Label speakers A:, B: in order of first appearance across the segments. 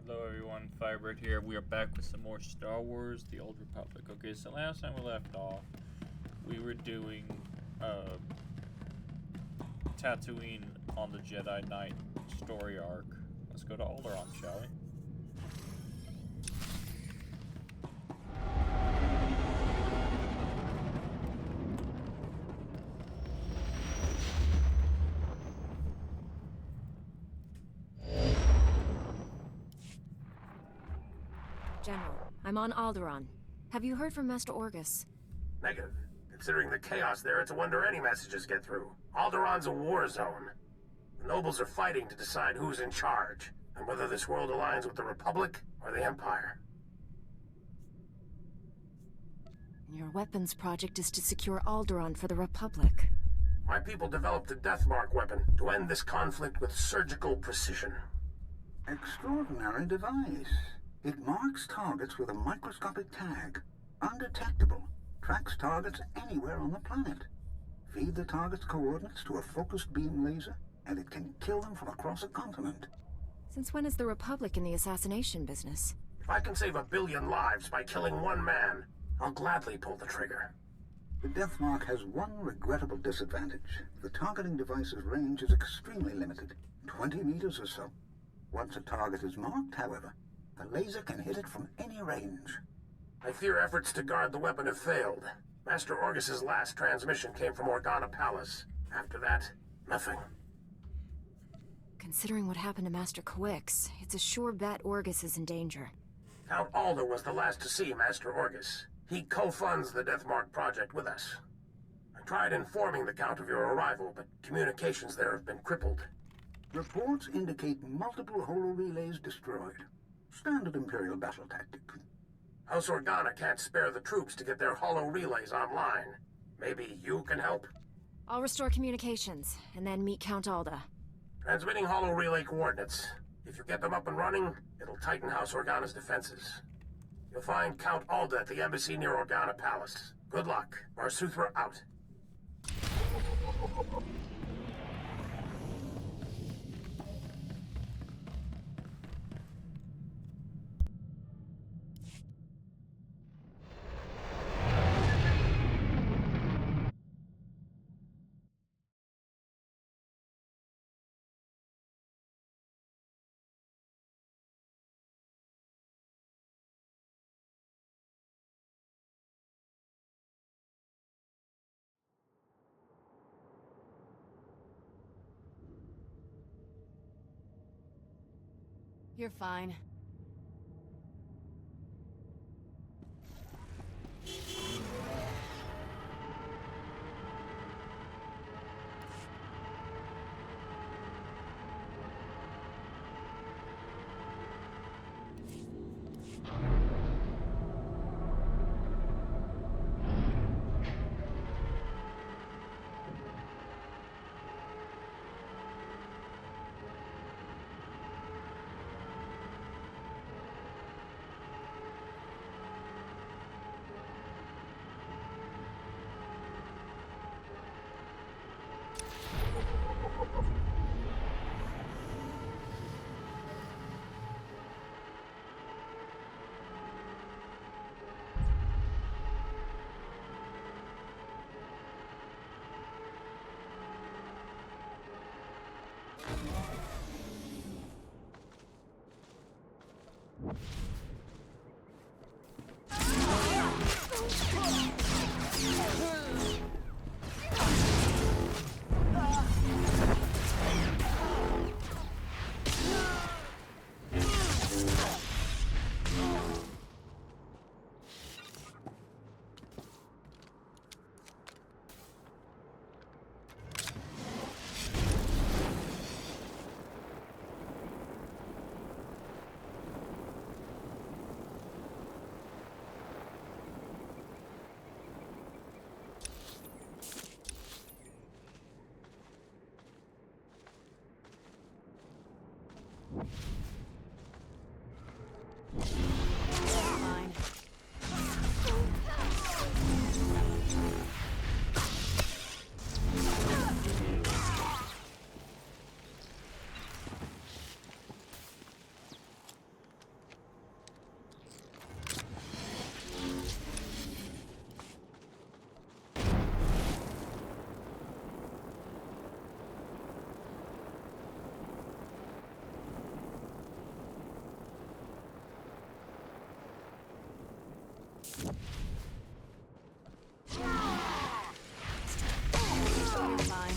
A: Hello everyone, Firebird here. We are back with some more Star Wars: The Old Republic. Okay, so last time we left off, we were doing Tatooine on the Jedi Knight story arc. Let's go to Alderaan, shall we?
B: General, I'm on Alderaan. Have you heard from Master Orgus?
C: Negative. Considering the chaos there, it's a wonder any messages get through. Alderaan's a war zone. The nobles are fighting to decide who's in charge, and whether this world aligns with the Republic or the Empire.
B: Your weapons project is to secure Alderaan for the Republic.
C: My people developed a Deathmark weapon to end this conflict with surgical precision.
D: Extraordinary device. It marks targets with a microscopic tag. Undetectable. Tracks targets anywhere on the planet. Feed the target's coordinates to a focused beam laser, and it can kill them from across a continent.
B: Since when is the Republic in the assassination business?
C: If I can save 1 billion lives by killing one man, I'll gladly pull the trigger.
D: The Deathmark has one regrettable disadvantage. The targeting device's range is extremely limited, 20 meters or so. Once a target is marked, however, the laser can hit it from any range.
C: I fear efforts to guard the weapon have failed. Master Orgus's last transmission came from Organa Palace. After that, nothing.
B: Considering what happened to Master Quix, it's a sure bet Orgus is in danger.
C: Count Alder was the last to see Master Orgus. He co-funds the Deathmark project with us. I tried informing the Count of your arrival, but communications there have been crippled.
D: Reports indicate multiple holo-relays destroyed. Standard Imperial battle tactic.
C: House Organa can't spare the troops to get their holo relays online. Maybe you can help?
B: I'll restore communications, and then meet Count Alda.
C: Transmitting holo relay coordinates. If you get them up and running, it'll tighten House Organa's defenses. You'll find Count Alda at the embassy near Organa Palace. Good luck. Marsuthra out.
B: You're fine. You're fine.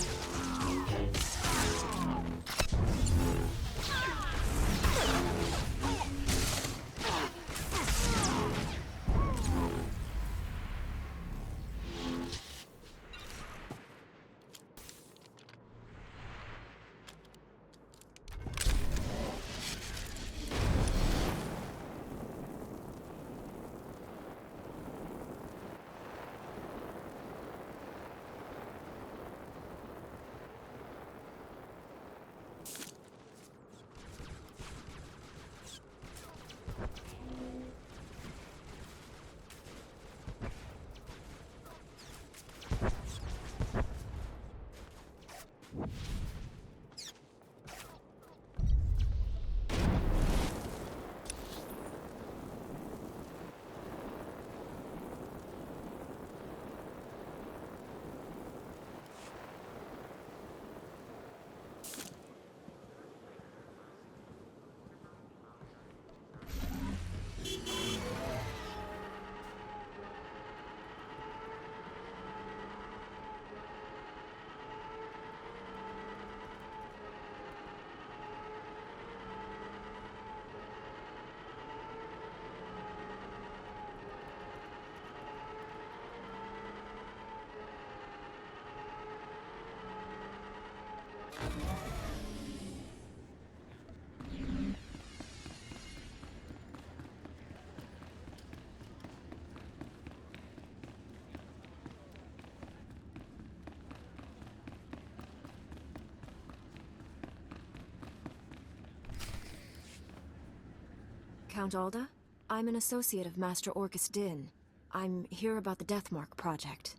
B: Count Alda? I'm an associate of Master Orcus Din. I'm here about the Deathmark project.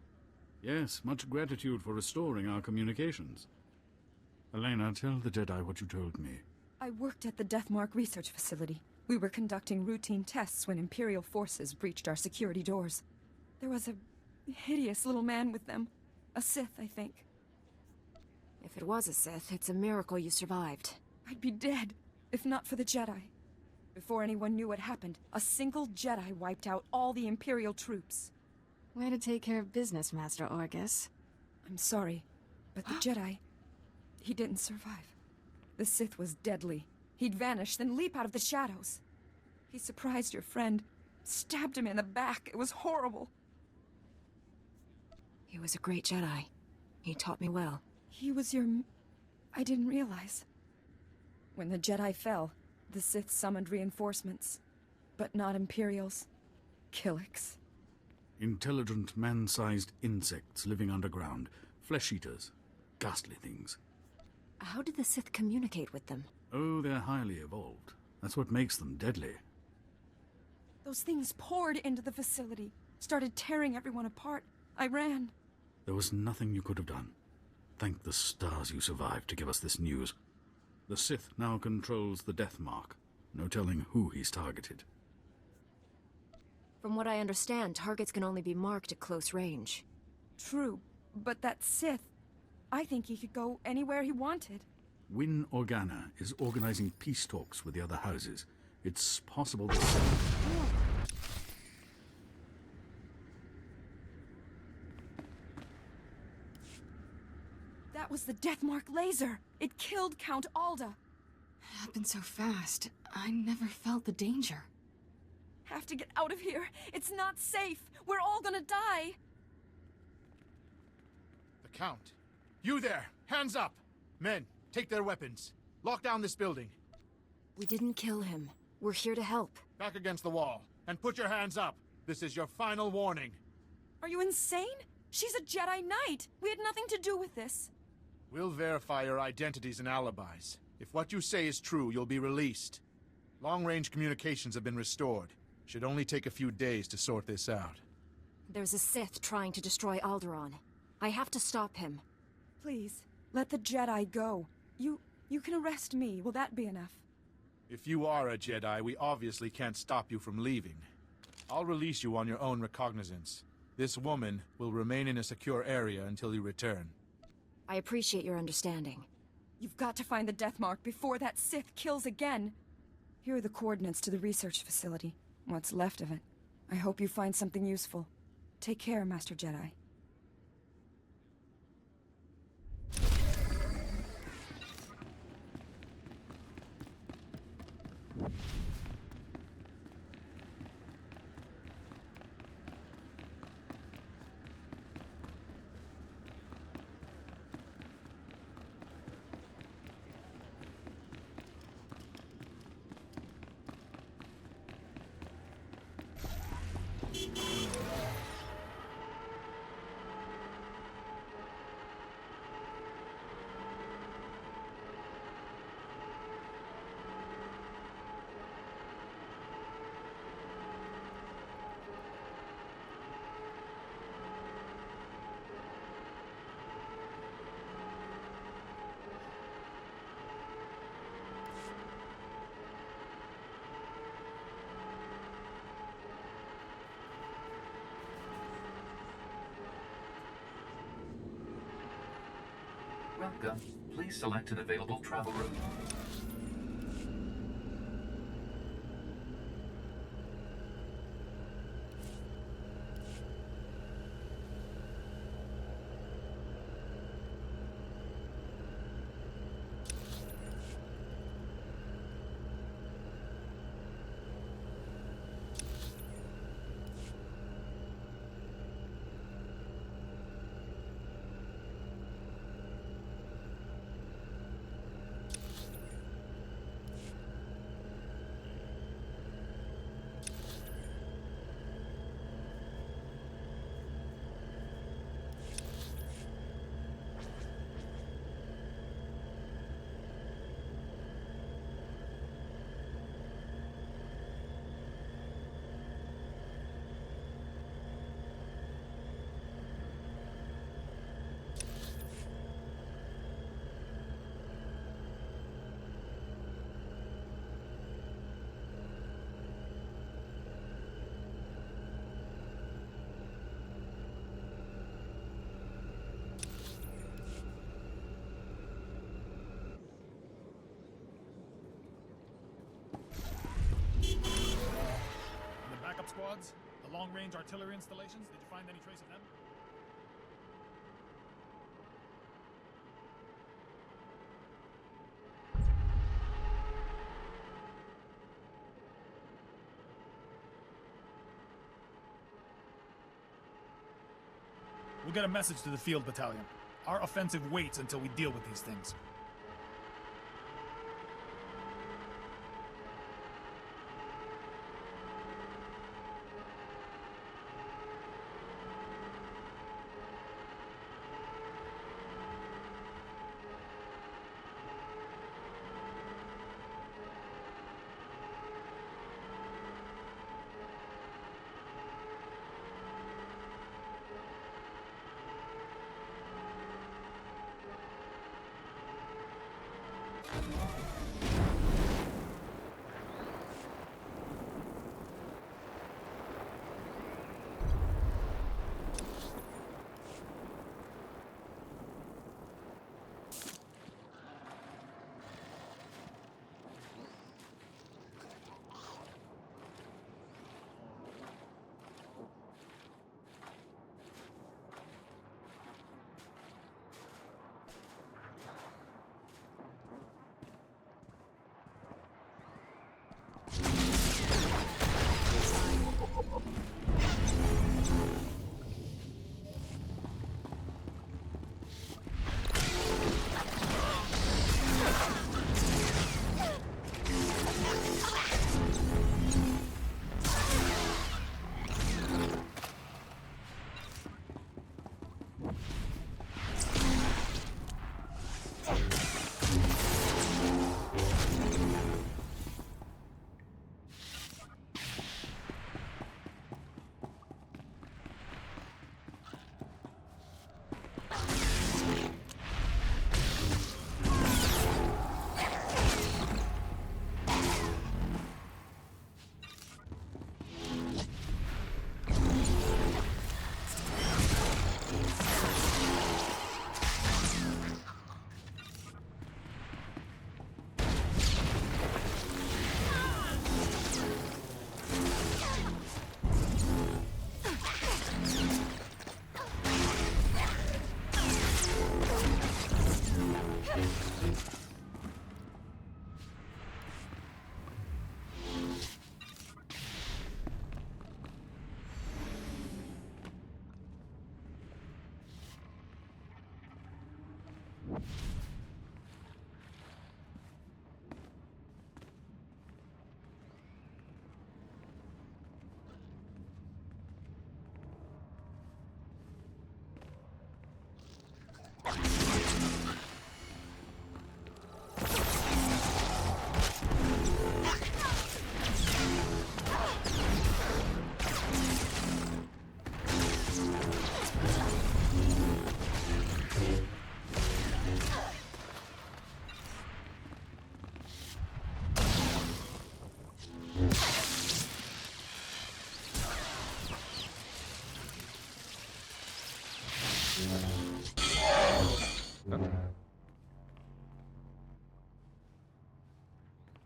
E: Yes, much gratitude for restoring our communications. Elena, tell the Jedi what you told me.
F: I worked at the Deathmark research facility. We were conducting routine tests when Imperial forces breached our security doors. There was a hideous little man with them. A Sith, I think.
B: If it was a Sith, it's a miracle you survived.
F: I'd be dead, if not for the Jedi. Before anyone knew what happened, a single Jedi wiped out all the Imperial troops.
B: Way to take care of business, Master Orcus.
F: I'm sorry, but the Jedi, he didn't survive. The Sith was deadly. He'd vanish, then leap out of the shadows. He surprised your friend, stabbed him in the back. It was horrible.
B: He was a great Jedi. He taught me well.
F: He was your... I didn't realize. When the Jedi fell, the Sith summoned reinforcements. But not Imperials. Killiks.
E: Intelligent, man-sized insects living underground. Flesh-eaters. Ghastly things.
B: How did the Sith communicate with them?
E: Oh, they're highly evolved. That's what makes them deadly.
F: Those things poured into the facility, started tearing everyone apart. I ran.
E: There was nothing you could have done. Thank the stars you survived to give us this news. The Sith now controls the Deathmark. No telling who he's targeted.
B: From what I understand, targets can only be marked at close range.
F: True, but that Sith, I think he could go anywhere he wanted.
E: Win Organa is organizing peace talks with the other houses. It's possible that...
F: That was the Deathmark laser! It killed Count Alda!
B: It happened so fast. I never felt the danger.
F: Have to get out of here! It's not safe! We're all gonna die!
G: The Count! You there! Hands up! Men, take their weapons. Lock down this building.
B: We didn't kill him. We're here to help.
G: Back against the wall. And put your hands up. This is your final warning.
F: Are you insane? She's a Jedi Knight! We had nothing to do with this.
G: We'll verify your identities and alibis. If what you say is true, you'll be released. Long-range communications have been restored. Should only take a few days to sort this out.
B: There's a Sith trying to destroy Alderaan. I have to stop him.
F: Please, let the Jedi go. You can arrest me. Will that be enough?
G: If you are a Jedi, we obviously can't stop you from leaving. I'll release you on your own recognizance. This woman will remain in a secure area until you return.
B: I appreciate your understanding.
F: You've got to find the Deathmark before that Sith kills again. Here are the coordinates to the research facility. What's left of it. I hope you find something useful. Take care, Master Jedi.
H: Welcome. Please select an available travel route.
I: The backup squads? The long-range artillery installations? Did you find any trace of them? We'll get a message to the field battalion. Our offensive waits until we deal with these things.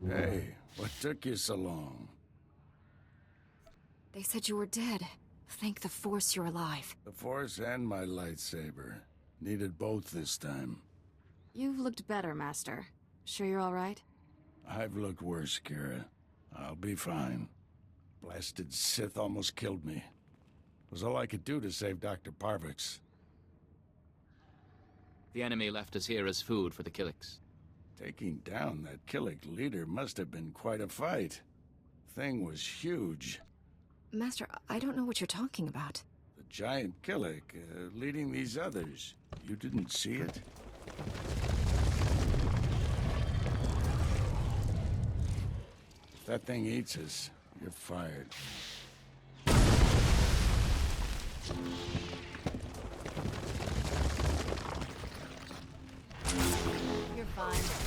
J: Hey, what took you so long?
B: They said you were dead. Thank the Force you're alive.
J: The Force and my lightsaber. Needed both this time.
K: You've looked better, Master. Sure you're all right?
J: I've looked worse, Kira. I'll be fine. Blasted Sith almost killed me. It was all I could do to save Dr. Parvix.
L: The enemy left us here as food for the Killiks.
J: Taking down that Killik leader must have been quite a fight. Thing was huge.
B: Master, I don't know what you're talking about.
J: The giant Killik, leading these others. You didn't see it? If that thing eats us, you're fired.
K: You're fine.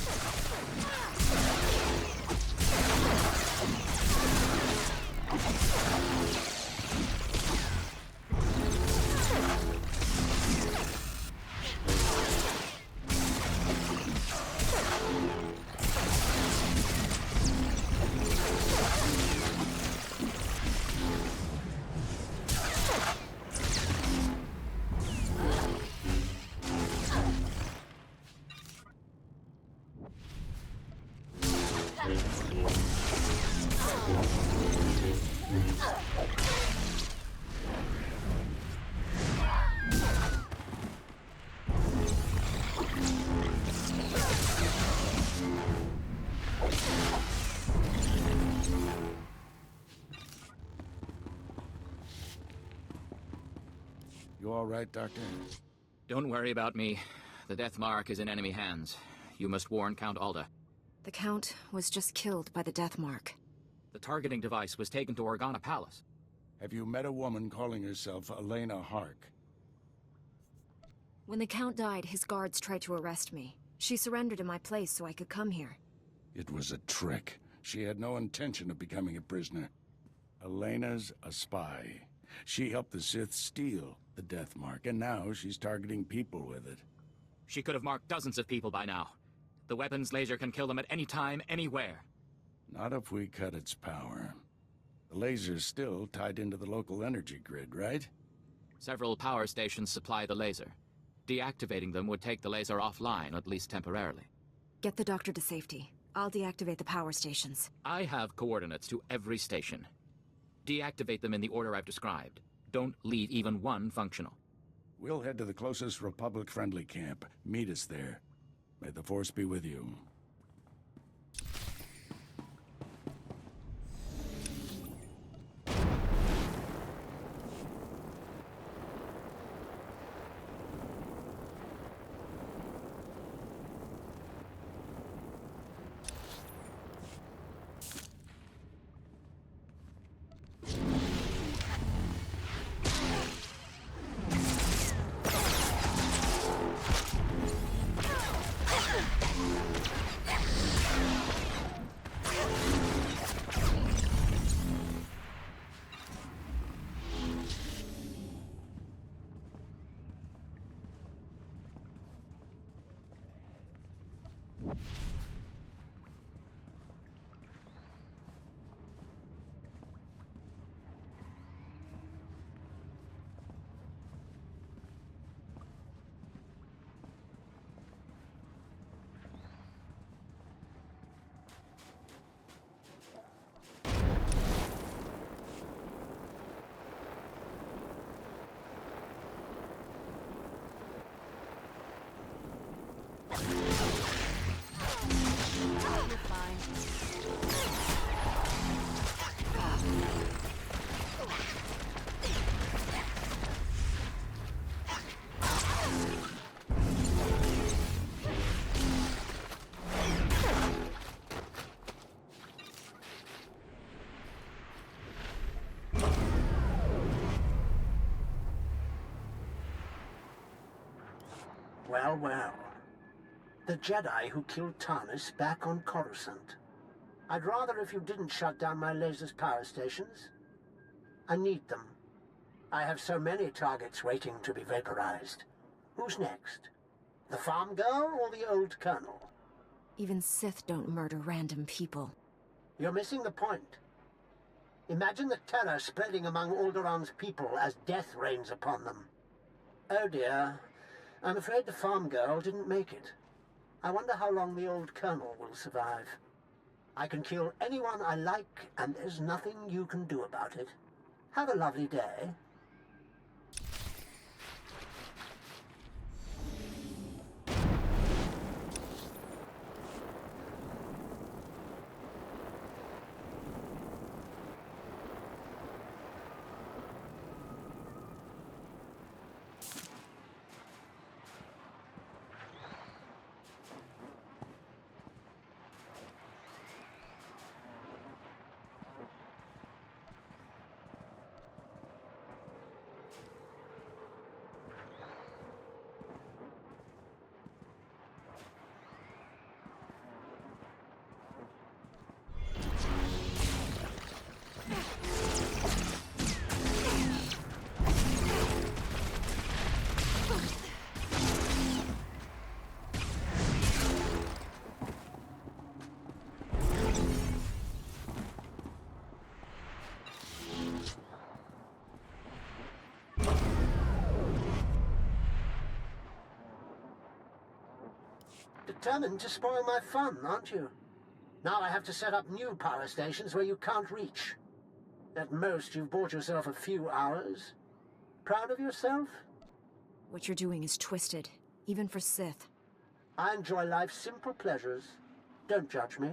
J: You all right, Doctor?
L: Don't worry about me. The Death Mark is in enemy hands. You must warn Count Alda.
B: The Count was just killed by the Death Mark.
L: The targeting device was taken to Organa Palace.
J: Have you met a woman calling herself Elena Hark?
B: When the Count died, his guards tried to arrest me. She surrendered in my place so I could come here.
J: It was a trick. She had no intention of becoming a prisoner. Elena's a spy. She helped the Sith steal the Death Mark, and now she's targeting people with it.
L: She could have marked dozens of people by now. The weapon's laser can kill them at any time, anywhere.
J: Not if we cut its power. The laser's still tied into the local energy grid, right?
L: Several power stations supply the laser. Deactivating them would take the laser offline, at least temporarily.
B: Get the doctor to safety. I'll deactivate the power stations.
L: I have coordinates to every station. Deactivate them in the order I've described. Don't leave even one functional.
J: We'll head to the closest Republic-friendly camp. Meet us there. May the Force be with you.
C: Well, well. The Jedi who killed Tarnis back on Coruscant. I'd rather if you didn't shut down my laser's power stations. I need them. I have so many targets waiting to be vaporized. Who's next? The farm girl or the old colonel?
B: Even Sith don't murder random people.
C: You're missing the point. Imagine the terror spreading among Alderaan's people as death rains upon them. Oh dear. I'm afraid the farm girl didn't make it. I wonder how long the old colonel will survive. I can kill anyone I like, and there's nothing you can do about it. Have a lovely day. Determined to spoil my fun, aren't you? Now I have to set up new power stations where you can't reach. At most, you've bought yourself a few hours. Proud of yourself?
B: What you're doing is twisted, even for Sith.
C: I enjoy life's simple pleasures. Don't judge me.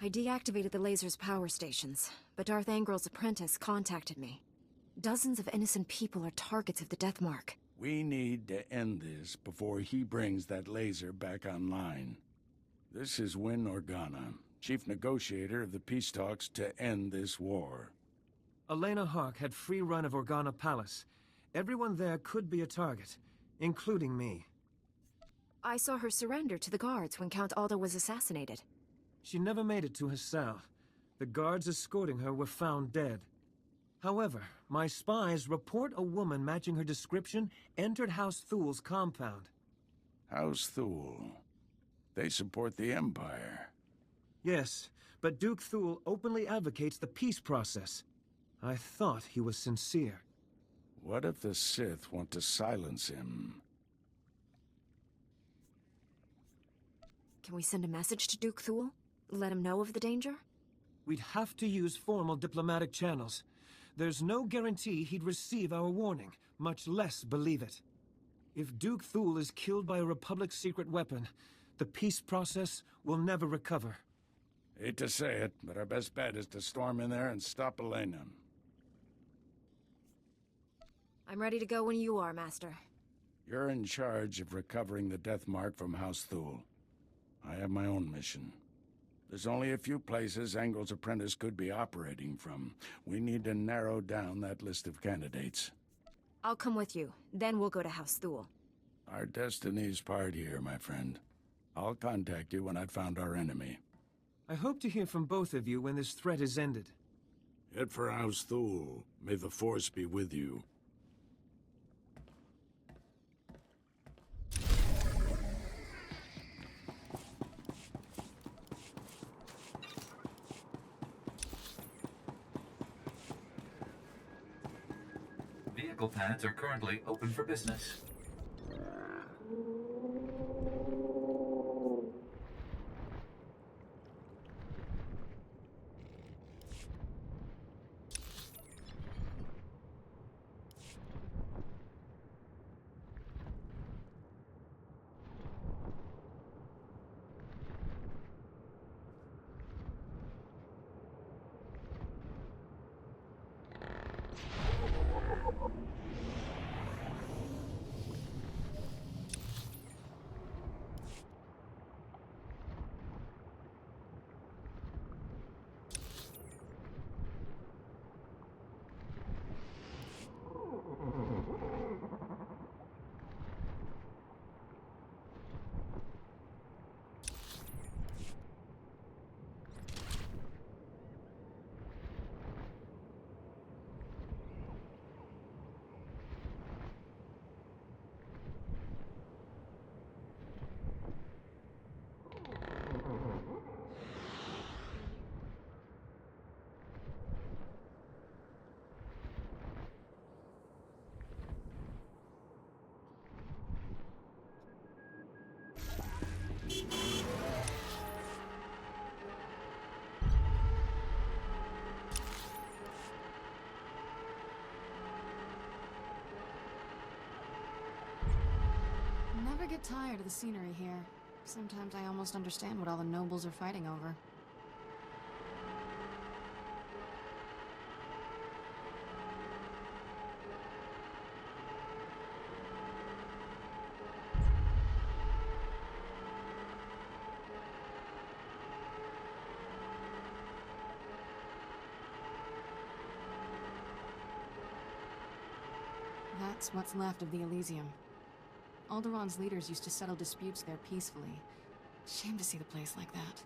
B: I deactivated the laser's power stations, but Darth Angrel's apprentice contacted me. Dozens of innocent people are targets of the Death Mark.
J: We need to end this before he brings that laser back online. This is Win Organa, chief negotiator of the peace talks to end this war.
M: Elena Hawk had free run of Organa Palace. Everyone there could be a target, including me.
B: I saw her surrender to the guards when Count Alda was assassinated.
M: She never made it to her cell. The guards escorting her were found dead. However, my spies report a woman matching her description entered House Thul's compound.
J: House Thul. They support the Empire.
M: Yes, but Duke Thul openly advocates the peace process. I thought he was sincere.
J: What if the Sith want to silence him?
B: Can we send a message to Duke Thul? Let him know of the danger?
M: We'd have to use formal diplomatic channels. There's no guarantee he'd receive our warning, much less believe it. If Duke Thul is killed by a Republic secret weapon, the peace process will never recover.
J: Hate to say it, but our best bet is to storm in there and stop Elena.
B: I'm ready to go when you are, Master.
J: You're in charge of recovering the Death Mark from House Thul. I have my own mission. There's only a few places Angel's apprentice could be operating from. We need to narrow down that list of candidates.
B: I'll come with you. Then we'll go to House Thul.
J: Our destiny's part here, my friend. I'll contact you when I've found our enemy.
M: I hope to hear from both of you when this threat is ended.
J: Head for House Thul. May the Force be with you.
H: Vehicle pads are currently open for business.
K: get tired of the scenery here. Sometimes I almost understand what all the nobles are fighting over. That's what's left of the Elysium. Alderaan's leaders used to settle disputes there peacefully. Shame to see the place like that.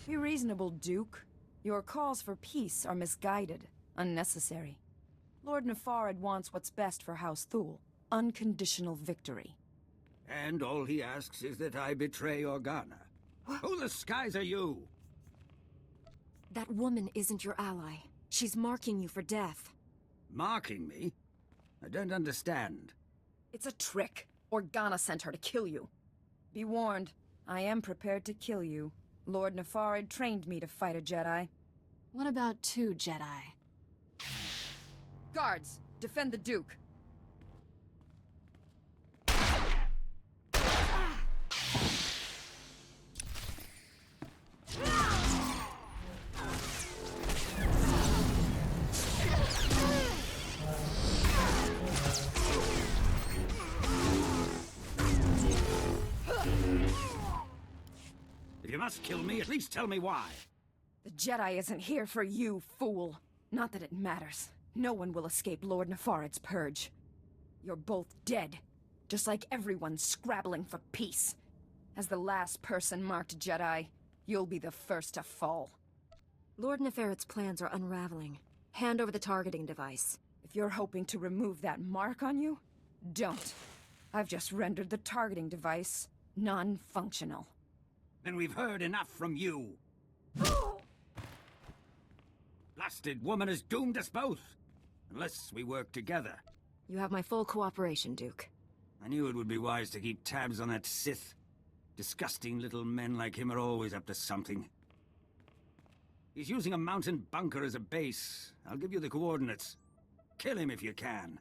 F: Be reasonable, Duke. Your calls for peace are misguided, unnecessary. Lord Nefarid wants what's best for House Thule. Unconditional victory.
N: And all he asks is that I betray Organa. Who the skies are you?
B: That woman isn't your ally. She's marking you for death.
N: Marking me? I don't understand.
F: It's a trick. Organa sent her to kill you. Be warned, I am prepared to kill you. Lord Nefarid trained me to fight a Jedi.
K: What about 2 Jedi?
F: Guards, defend the Duke.
N: If you must kill me, at least tell me why.
F: The Jedi isn't here for you, fool. Not that it matters. No one will escape Lord Nefarid's purge. You're both dead, just like everyone scrabbling for peace. As the last person marked Jedi, you'll be the first to fall.
B: Lord Nefarid's plans are unraveling. Hand over the targeting device.
F: If you're hoping to remove that mark on you, don't. I've just rendered the targeting device non-functional.
N: Then we've heard enough from you. Blasted woman has doomed us both. Unless we work together.
B: You have my full cooperation, Duke.
N: I knew it would be wise to keep tabs on that Sith. Disgusting little men like him are always up to something. He's using a mountain bunker as a base. I'll give you the coordinates. Kill him if you can.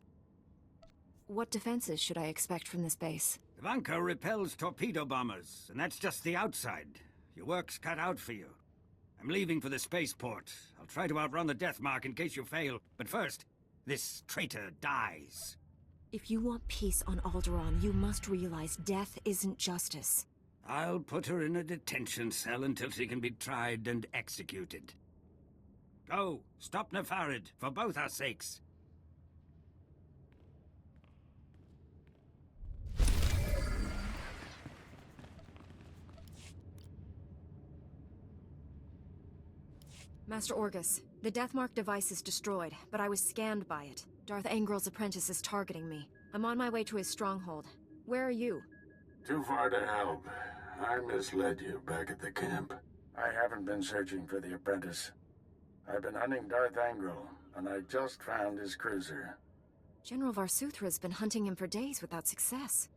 B: What defenses should I expect from this base?
N: The bunker repels torpedo bombers, and that's just the outside. Your work's cut out for you. I'm leaving for the spaceport. I'll try to outrun the death mark in case you fail. But first, this traitor dies.
B: If you want peace on Alderaan, you must realize death isn't justice.
N: I'll put her in a detention cell until she can be tried and executed. Go, stop Nefarid, for both our sakes.
B: Master Orgus, the Deathmark device is destroyed, but I was scanned by it. Darth Angrel's apprentice is targeting me. I'm on my way to his stronghold. Where are you?
J: Too far to help. I misled you back at the camp. I haven't been searching for the apprentice. I've been hunting Darth Angrel, and I just found his cruiser.
B: General Varsuthra's been hunting him for days without success.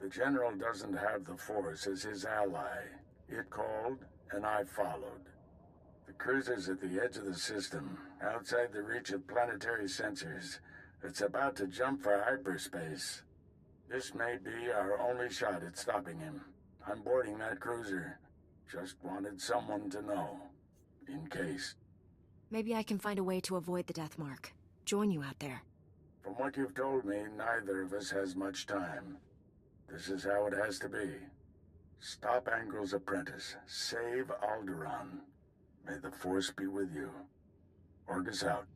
J: The General doesn't have the Force as his ally. It called, and I followed. The cruiser's at the edge of the system, outside the reach of planetary sensors. It's about to jump for hyperspace. This may be our only shot at stopping him. I'm boarding that cruiser. Just wanted someone to know. In case.
B: Maybe I can find a way to avoid the Deathmark. Join you out there.
J: From what you've told me, neither of us has much time. This is how it has to be. Stop Angrel's apprentice. Save Alderaan. May the Force be with you. Orgus out.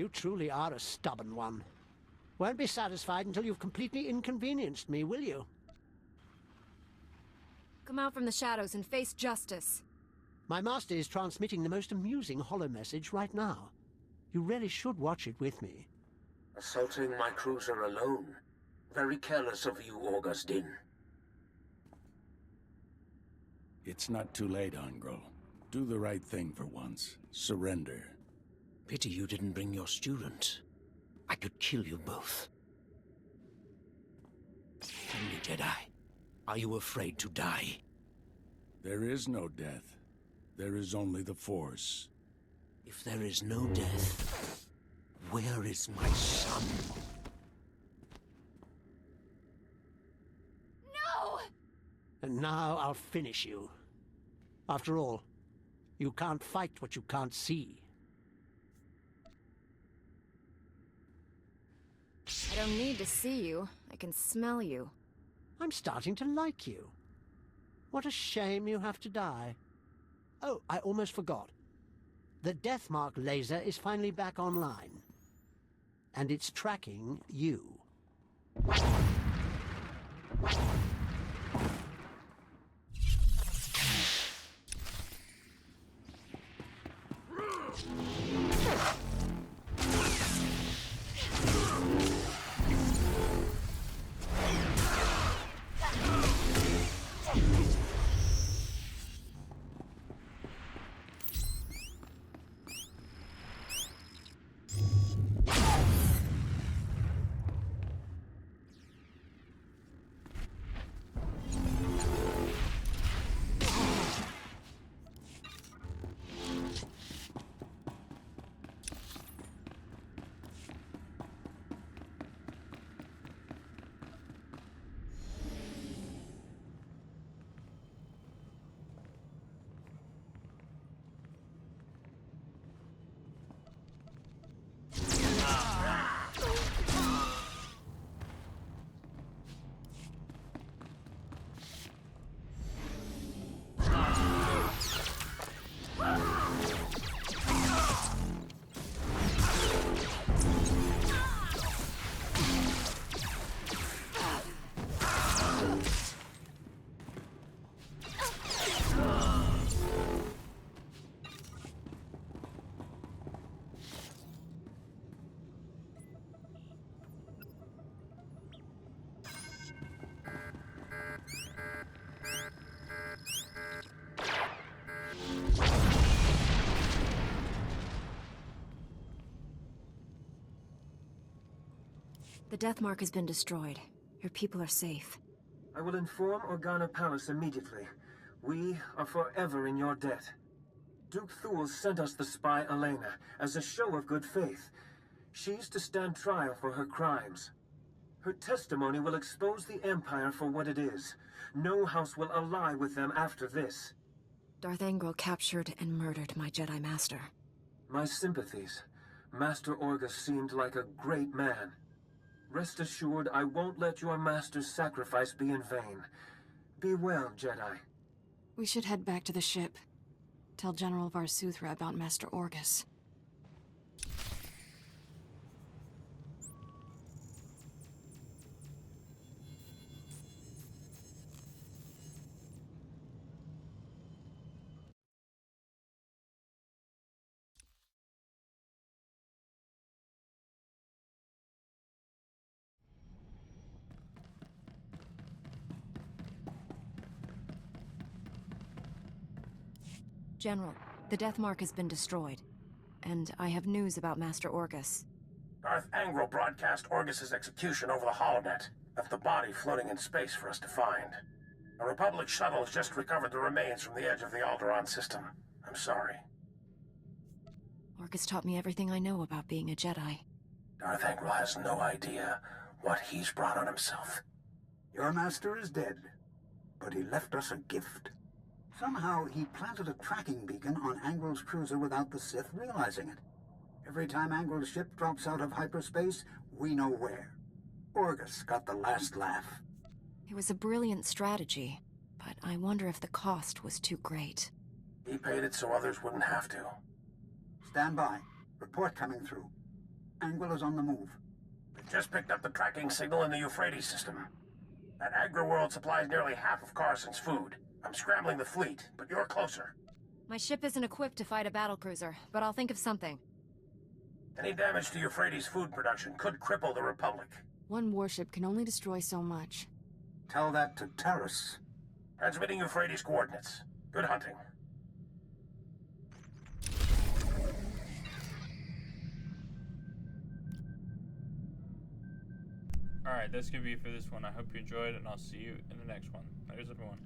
O: You truly are a stubborn one. Won't be satisfied until you've completely inconvenienced me, will you?
B: Come out from the shadows and face justice.
O: My master is transmitting the most amusing holo message right now. You really should watch it with me.
C: Assaulting my cruiser alone. Very careless of you, Augustine.
J: It's not too late, Angro. Do the right thing for once. Surrender.
P: Pity you didn't bring your student. I could kill you both. Tell me, Jedi, are you afraid to die?
J: There is no death. There is only the Force.
P: If there is no death, where is my son?
B: No!
O: And now I'll finish you. After all, you can't fight what you can't see.
B: I don't need to see you. I can smell you.
O: I'm starting to like you. What a shame you have to die. Oh, I almost forgot. The Deathmark laser is finally back online. And it's tracking you.
B: The Deathmark has been destroyed. Your people are safe.
M: I will inform Organa Palace immediately. We are forever in your debt. Duke Thule sent us the spy Elena as a show of good faith. She's to stand trial for her crimes. Her testimony will expose the Empire for what it is. No house will ally with them after this.
B: Darth Angral captured and murdered my Jedi Master.
M: My sympathies. Master Orgus seemed like a great man. Rest assured, I won't let your master's sacrifice be in vain. Be well, Jedi.
K: We should head back to the ship. Tell General Varsuthra about Master Orgus.
B: General, the Deathmark has been destroyed. And I have news about Master Orgus.
C: Darth Angral broadcast Orgus's execution over the holonet. Left the body floating in space for us to find. A Republic shuttle has just recovered the remains from the edge of the Alderaan system. I'm sorry.
B: Orgus taught me everything I know about being a Jedi.
C: Darth Angral has no idea what he's brought on himself.
D: Your master is dead, but he left us a gift. Somehow he planted a tracking beacon on Angral's cruiser without the Sith realizing it. Every time Angrel's ship drops out of hyperspace, we know where. Orgus got the last laugh.
B: It was a brilliant strategy, but I wonder if the cost was too great.
C: He paid it so others wouldn't have to.
D: Stand by. Report coming through. Angrel is on the move.
C: We've just picked up the tracking signal in the Euphrates system. That agri-world supplies nearly half of Carson's food. I'm scrambling the fleet, but you're closer.
B: My ship isn't equipped to fight a battlecruiser, but I'll think of something.
C: Any damage to Euphrates' food production could cripple the Republic.
K: One warship can only destroy so much.
D: Tell that to Terrace.
C: Transmitting Euphrates coordinates. Good hunting.
A: Alright, that's gonna be it for this one. I hope you enjoyed, and I'll see you in the next one. There's everyone.